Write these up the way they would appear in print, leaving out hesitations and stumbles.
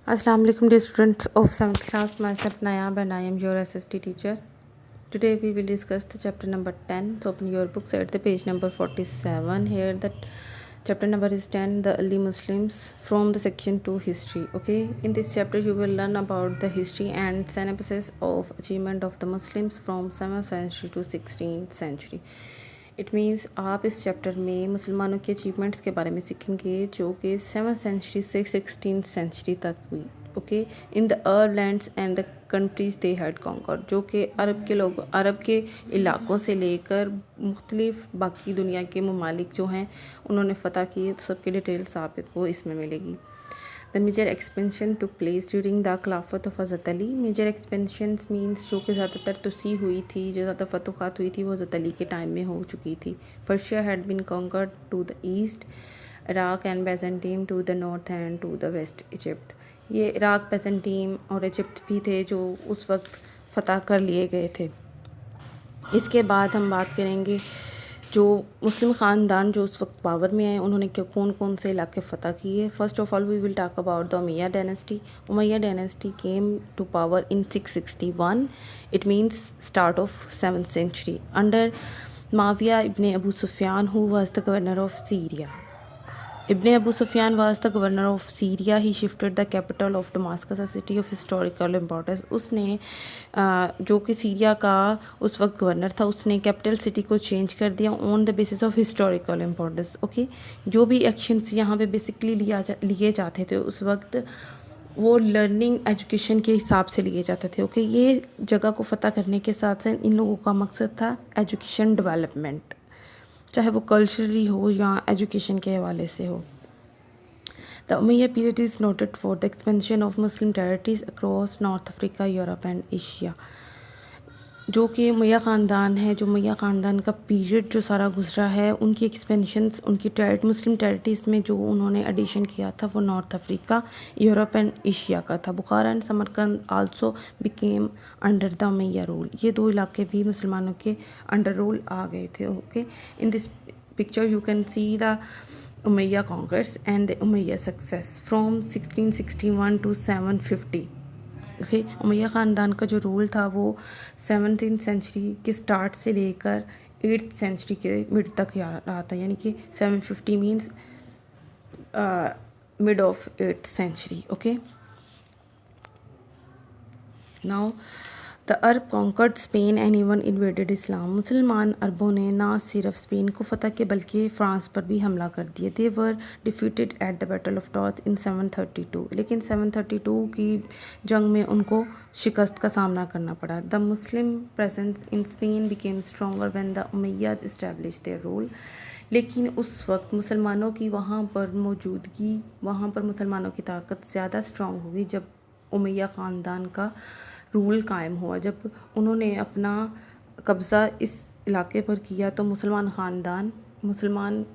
Assalamu alaikum dear students of 7th class. Myself Nayab and I am your SST teacher. Today we will discuss the chapter number 10. So open your books at the page number 47. Here the chapter number is 10, the early Muslims, from the section 2 history. Okay, in this chapter you will learn about the history and synopsis of achievement of the Muslims from 7th century to 16th century. It means आप इस chapter में मुसलमानों के achievements के बारे में सीखेंगे जो कि 7th सेंचुरी से 16th सेंचुरी तक हुई. Okay, in the Arab lands and the countries they had conquer, जो कि अरब के लोग अरब के इलाकों से लेकर मुख्तलिफ बाकी दुनिया के ममालिक जो हैं उन्होंने फ़तह किए. तो सबकी डिटेल्स आपको इसमें मिलेगी. The major expansion took place during the खिलाफत ऑफ हज़रत अली. मेजर एक्सपेंशन मीन्स जो कि ज़्यादातर तुसी हुई थी, जो ज़्यादा फतुहात हुई थी वो हज़रत अली के टाइम में हो चुकी थी. Persia had been conquered to the east, Iraq and Byzantine to the north and to the west Egypt. ये इराक, बैजेंटीन और इजिप्ट भी थे जो उस वक्त फ़तह कर लिए गए थे. इसके बाद हम बात करेंगे जो मुस्लिम ख़ानदान जो उस वक्त पावर में आए उन्होंने कौन कौन से इलाके फ़तह किए. First of all we will talk about the Umayya dynasty. Umayya dynasty came to power in 661. It means start of 7th century under Muawiya ibn Abu Sufyan who was the governor of Syria. Ibn Abu Sufyan was the governor of Syria. He shifted the capital of Damascus, a city of historical importance. उसने जो कि Syria का उस वक्त governor था उसने capital city को change कर दिया on the basis of historical importance. Okay, जो भी एक्शंस यहाँ पे बेसिकली लिए जाते थे उस वक्त वो लर्निंग एजुकेशन के हिसाब से लिए जाते थे. ओके, ये जगह को फ़तह करने के साथ साथ इन लोगों का मकसद था एजुकेशन डेवलपमेंट, चाहे वो कल्चरली हो या एजुकेशन के हवाले से हो. The Umayya period is noted for the expansion of Muslim territories across north Africa, Europe and Asia. जो कि उमैया ख़ानदान है, जो उमैया ख़ानदान का पीरियड जो सारा गुजरा है उनकी एक्सपेंशंस, उनकी मुस्लिम टेरिटरीज़ में जो उन्होंने एडिशन किया था वो North Africa, Europe and Asia का था. Bukhara and Samarkand also became under the Umayya rule. ये दो इलाके भी मुसलमानों के अंडर रूल आ गए थे. Okay, in this picture you can see the Umayya conquers and the Umayya success from 1661 to 750. Okay, Umayya ख़ानदान का जो रूल था वो 17th सेंचुरी के स्टार्ट से लेकर 8th सेंचुरी के मिड तक रहा था. यानी कि 750 means mid of 8th century. Okay, now the Arab conquered Spain and even invaded Islam. मुसलमान अरबों ने ना सिर्फ स्पेन को फ़तह किया बल्कि फ़्रांस पर भी हमला कर दिया. They were defeated at the battle of Tours in 732. लेकिन 732 की जंग में उनको शिकस्त का सामना करना पड़ा. The Muslim presence in Spain became stronger when the Umayyad established their rule. लेकिन उस वक्त मुसलमानों की वहाँ पर मौजूदगी, वहाँ पर मुसलमानों की ताकत ज़्यादा स्ट्रॉन्ग हुई जब उमैया ख़ानदान का रूल कायम हुआ. जब उन्होंने अपना कब्ज़ा इस इलाके पर किया तो मुसलमान ख़ानदान, मुसलमान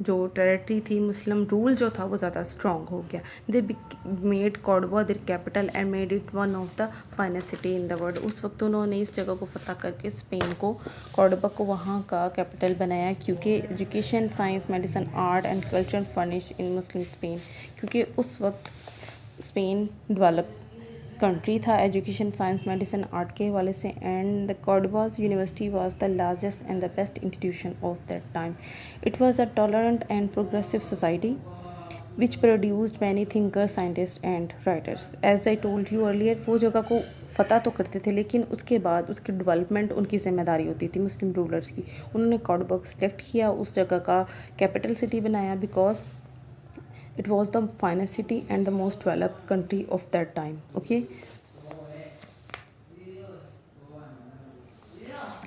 जो टेरिटरी थी, मुस्लिम रूल जो था वो ज़्यादा स्ट्रॉन्ग हो गया. They made Cordoba their capital and made it one of the finest city in the world. उस वक्त उन्होंने इस जगह को फ़तह करके स्पेन को, कॉर्डोबा को वहाँ का कैपिटल बनाया क्योंकि education, science, medicine, art and culture furnish in Muslim Spain. क्योंकि उस वक्त स्पेन डेवलप कंट्री था एजुकेशन, साइंस, मेडिसिन, आर्ट के हवाले से. And the Cordoba's university was the largest and the best institution of that time. It was a tolerant and progressive society which produced many thinkers, scientist and writers. As I told you earlier, वो जगह को फ़तह तो करते थे लेकिन उसके बाद उसकी डेवलपमेंट उनकी जिम्मेदारी होती थी मुस्लिम रूलर्स की. उन्होंने कॉर्डोबा को सिलेक्ट किया, उस जगह का कैपिटल सिटी बनाया because it was the finest city and the most developed country of that time. Okay,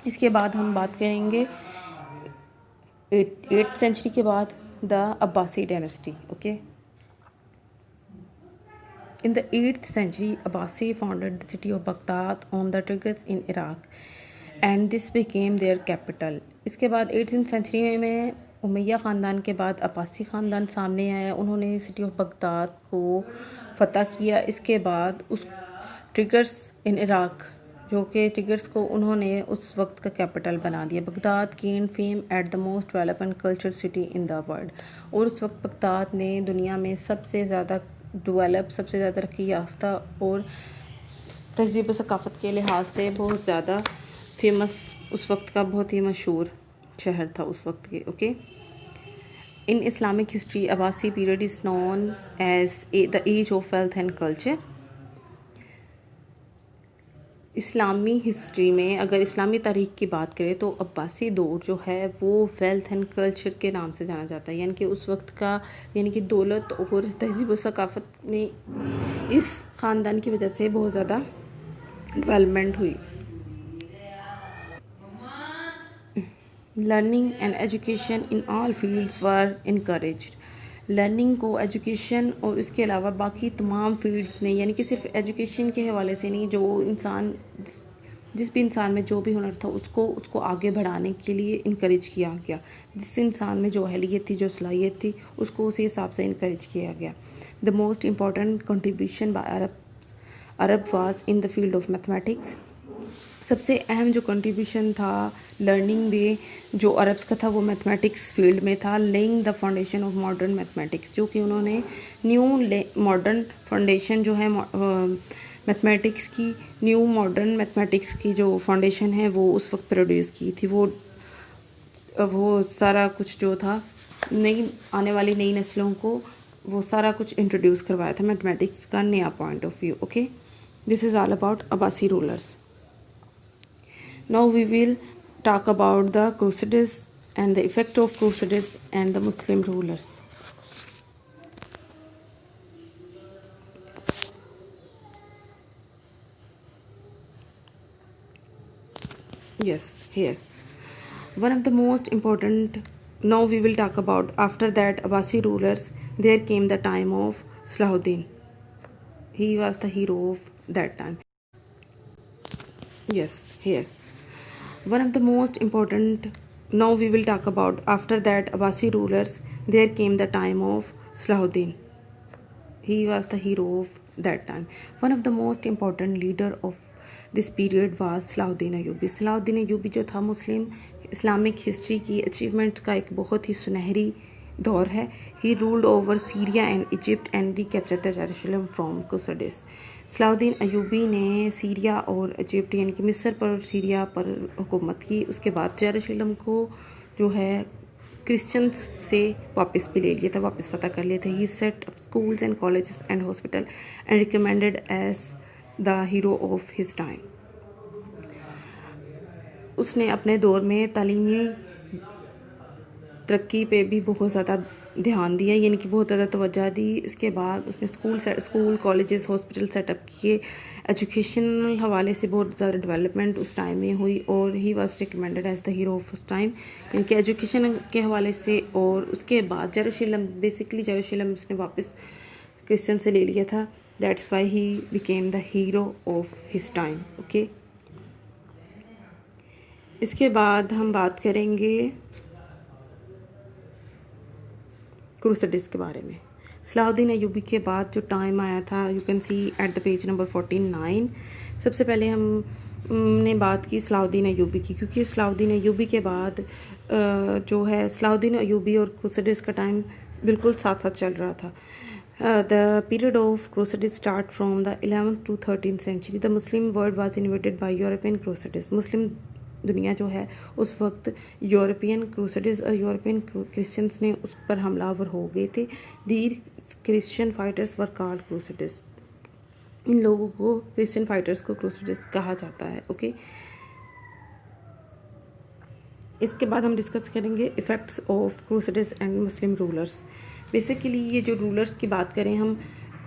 इसके बाद हम बात करेंगे 8th सेंचुरी के बाद the Abbasi dynasty. Okay, in the 8th century Abbasi founded the city of Baghdad on the tigris in Iraq and this became their capital. इसके बाद 18th century में उमैया ख़ानदान के बाद अब्बासी ख़ानदान सामने आया. उन्होंने सिटी ऑफ बगदाद को फ़तह किया. इसके बाद उस टिग्रिस इन इराक, जो कि टिग्रिस को उन्होंने उस वक्त का कैपिटल बना दिया. Baghdad gain fame at the most developed culture city in the world. और उस वक्त बगदाद ने दुनिया में सबसे ज़्यादा डेवलप, सबसे ज़्यादा तरक्की याफ्ता और तहज़ीब व सकाफ़त के लिहाज से बहुत ज़्यादा फेमस, उस वक्त का बहुत ही मशहूर शहर था उस वक्त के। ओके, इन इस्लामिक हिस्ट्री अब्बासी period is known as the age of wealth and culture. इस्लामी हिस्ट्री में अगर इस्लामी तारीख़ की बात करें तो अब्बासी दौर जो है वो वेल्थ एंड कल्चर के नाम से जाना जाता है, यानी कि उस वक्त का, यानी कि दौलत और तहज़ीब व सकाफ़त में इस ख़ानदान की वजह से बहुत ज़्यादा डेवलपमेंट हुई। Learning and education in all fields were encouraged. Learning को, एजुकेशन और इसके अलावा बाकी तमाम फील्ड्स में, यानी कि सिर्फ एजुकेशन के हवाले से नहीं, जो इंसान जिस भी इंसान में जो भी हुनर था उसको आगे बढ़ाने के लिए इनकरेज किया गया। जिस इंसान में जो अहलियत थी, जो सलाहियत थी, उसको उसी हिसाब से इनकरेज किया गया। The most important contribution by Arab was in the field of mathematics. सबसे अहम जो कंट्रीब्यूशन था लर्निंग में जो अरब्स का था वो मैथमेटिक्स फील्ड में था। Laying the foundation of modern mathematics, जो कि उन्होंने न्यू मॉडर्न फाउंडेशन जो है मैथमेटिक्स की, न्यू मॉडर्न मैथमेटिक्स की जो फाउंडेशन है वो उस वक्त प्रोड्यूस की थी। वो सारा कुछ जो था नई आने वाली नई नस्लों को वो सारा कुछ इंट्रोड्यूस करवाया था मैथमेटिक्स का नया point of view. Okay, this is all about Abbasi rulers. Now we will talk about the Crusaders and the effect of Crusaders and the Muslim rulers. Yes, here. One of the most important, now we will talk about, after that Abbasi rulers, there came the time of Salahuddin. He was the hero of that time. Yes, here. One of the most important, now we will talk about, after that Abbasi rulers, there came the time of Salahuddin. He was the hero of that time. One of the most important leader of this period was Salahuddin Ayyubi. Salahuddin Ayyubi जो था मुस्लिम Islamic history की achievement का एक बहुत ही सुनहरी दौर है। He ruled over Syria and Egypt and recaptured the Jerusalem from Crusaders. Salahuddin Ayubi ने सीरिया और इजिप्ट यानी कि मिस्र पर और सीरिया पर हुकूमत की। उसके बाद जेरूशलम को जो है क्रिश्चियंस से वापस भी ले लिया था, वापस फतह कर लिए थे। He set up schools and colleges and hospital and recommended as the hero of his time. उसने अपने दौर में तालीमी तरक्की पे भी बहुत ज़्यादा ध्यान दिया, यानी कि बहुत ज़्यादा तवज्जो दी। इसके बाद उसने स्कूल कॉलेजेस हॉस्पिटल सेटअप किए। एजुकेशनल हवाले से बहुत ज़्यादा डेवलपमेंट उस टाइम में हुई और he was recommended as the hero of उस टाइम, यानी कि एजुकेशन के हवाले से। और उसके बाद जेरूशलम उसने वापस क्रिश्चियन से ले लिया था। That's why he became the hero of his time. Okay, इसके बाद हम बात करेंगे क्रूसेडर्स के बारे में। सलाहुद्दीन अयूबी के बाद जो टाइम आया था, you can C eight the page number 49। सबसे पहले हमने बात की सलाहुद्दीन अयूबी की, क्योंकि सलाहुद्दीन अयूबी के बाद जो है सलाहुद्दीन अयूबी और क्रूसेडर्स का टाइम बिल्कुल साथ साथ चल रहा था। The period of crusaders start from the 11th to 13th century. The Muslim world was invaded by European crusaders. Muslim दुनिया जो है उस वक्त यूरोपियन क्रूसेडर्स और यूरोपियन क्रिश्चियंस ने उस पर हमलावर हो गए थे। These Christian fighters were called crusaders. इन लोगों को, क्रिश्चियन फाइटर्स को क्रूसेडर्स कहा जाता है। ओके, इसके बाद हम डिस्कस करेंगे effects of crusaders and Muslim rulers. Basically ये जो रूलर्स की बात करें हम,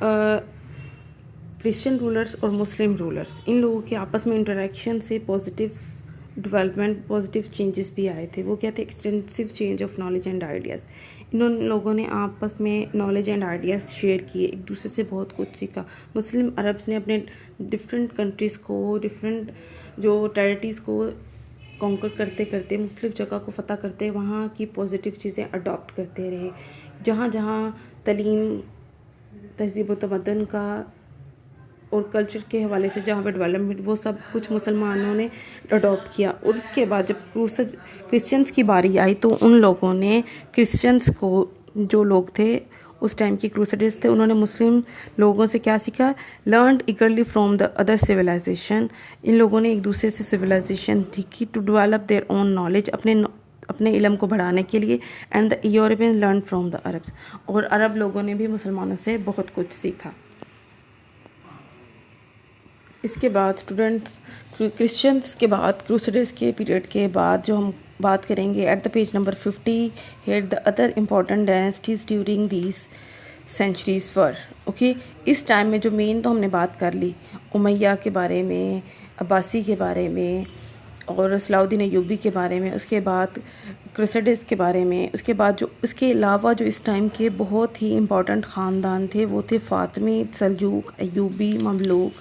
क्रिश्चियन रूलर्स और मुस्लिम रूलर्स, इन लोगों के आपस में इंटरेक्शन से पॉजिटिव डेवलपमेंट, पॉजिटिव चेंजेस भी आए थे। वो क्या थे? Extensive change of knowledge and ideas. इन लोगों ने आपस में नॉलेज एंड आइडियाज़ शेयर किए, एक दूसरे से बहुत कुछ सीखा। मुस्लिम अरब्स ने अपने डिफरेंट कंट्रीज़ को, डिफरेंट जो टेरिटरीज़ को कॉन्कर करते करते, मुख्तलिफ जगह को फ़तह करते, वहाँ की पॉजिटिव चीज़ें अडॉप्ट करते रहे। जहाँ जहाँ तलीम, तहज़ीब व तमद्दुन का और कल्चर के हवाले से जहाँ पर डेवलपमेंट, वो सब कुछ मुसलमानों ने अडॉप्ट किया। और उसके बाद जब क्रिश्चियंस की बारी आई तो उन लोगों ने क्रिश्चियंस को, जो लोग थे, उस टाइम के क्रूसेडर्स थे, उन्होंने मुस्लिम लोगों से क्या सीखा? Learn eagerly from the other civilization. इन लोगों ने एक दूसरे से सिविलाइजेशन सीखी to develop their own knowledge, अपने इल्म को बढ़ाने के लिए। And the European learn from the Arabs, और अरब लोगों ने भी मुसलमानों से बहुत कुछ सीखा। इसके बाद स्टूडेंट्स क्रिश्चियंस के बाद, क्रूसेडर्स के पीरियड के बाद जो हम बात करेंगे at the page number 50, here the other important dynasties during these centuries were. Okay, इस टाइम में जो मेन तो हमने बात कर ली उमैया के बारे में, अब्बासी के बारे में, और सलाउद्दीन अय्यूबी के बारे में, उसके बाद क्रूसेडर्स के बारे में। उसके बाद जो इसके अलावा जो इस टाइम के बहुत ही इम्पॉर्टेंट ख़ानदान थे वो थे फ़ातिमी, सल्जूक, अय्यूबी, ममलूक,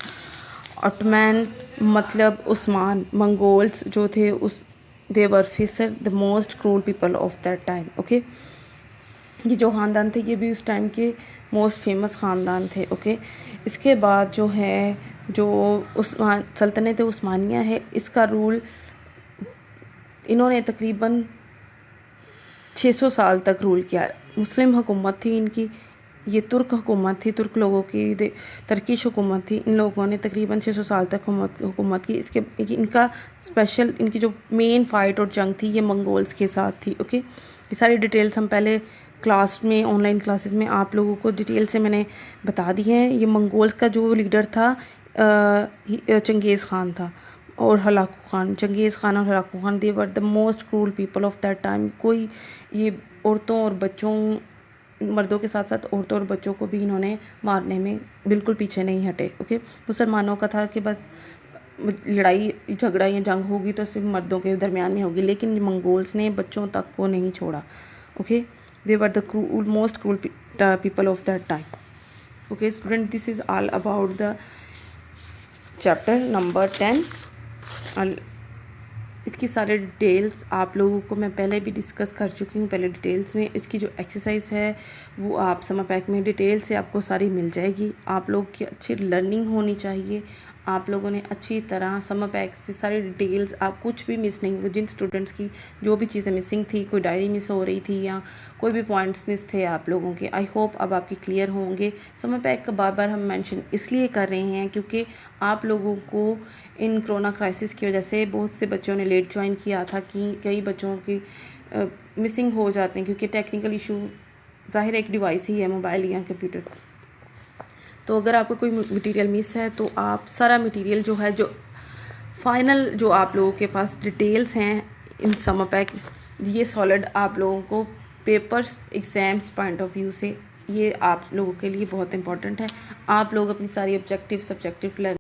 ऑटोमैन मतलब उस्मान, मंगोल्स जो थे उस they were for sure the most cruel people of that time. Okay, ये जो ख़ानदान थे ये भी उस टाइम के मोस्ट फेमस ख़ानदान थे। ओके, इसके बाद जो है जो उस्मान सल्तनत उस्मानिया है, इसका रूल इन्होंने तकरीबन 600 साल तक रूल किया। मुस्लिम हुकूमत थी इनकी, ये तुर्क हुकूमत थी, तुर्क लोगों की तर्किश हुकूमत थी। इन लोगों ने तकरीबन 600 साल तक हुकूमत की। इसके इनका स्पेशल इनकी जो मेन फ़ाइट और जंग थी ये मंगोल्स के साथ थी। ओके, ये सारी डिटेल्स हम पहले क्लास में, ऑनलाइन क्लासेस में आप लोगों को डिटेल से मैंने बता दी हैं। ये मंगोल्स का जो लीडर था चंगेज़ ख़ान था, और हलाकू ख़ान, चंगेज़ ख़ान और Hulagu Khan, they were the most cruel people of that time. कोई ये औरतों और बच्चों, मर्दों के साथ साथ औरतों और बच्चों को भी इन्होंने मारने में बिल्कुल पीछे नहीं हटे। ओके, मुसलमानों का था कि बस लड़ाई झगड़ा या जंग होगी तो सिर्फ मर्दों के दरमियान में होगी, लेकिन मंगोल्स ने बच्चों तक को नहीं छोड़ा। Okay, they were the most cruel people of that time. Okay student, this is all about the chapter number 10। इसकी सारे डिटेल्स आप लोगों को मैं पहले भी डिस्कस कर चुकी हूँ पहले डिटेल्स में। इसकी जो एक्सरसाइज है वो आप समर पैक में डिटेल से आपको सारी मिल जाएगी। आप लोग की अच्छी लर्निंग होनी चाहिए, आप लोगों ने अच्छी तरह समर पैक से सारी डिटेल्स, आप कुछ भी मिस नहीं, जिन स्टूडेंट्स की जो भी चीज़ें मिसिंग थी, कोई डायरी मिस हो रही थी या कोई भी पॉइंट्स मिस थे आप लोगों के, आई होप अब आपके क्लियर होंगे। समर पैक का बार बार हम मेंशन इसलिए कर रहे हैं क्योंकि आप लोगों को इन कोरोना क्राइसिस की वजह से बहुत से बच्चों ने लेट ज्वाइन किया था कि कई बच्चों की मिसिंग हो जाते हैं क्योंकि टेक्निकल इशू, ज़ाहिर एक डिवाइस ही है मोबाइल या कंप्यूटर। तो अगर आपको कोई मटेरियल मिस है तो आप सारा मटेरियल जो है, जो फाइनल जो आप लोगों के पास डिटेल्स हैं इन समर पैक, ये सॉलिड आप लोगों को papers exams point of view से ये आप लोगों के लिए बहुत इंपॉर्टेंट है। आप लोग अपनी सारी ऑब्जेक्टिव सब्जेक्टिव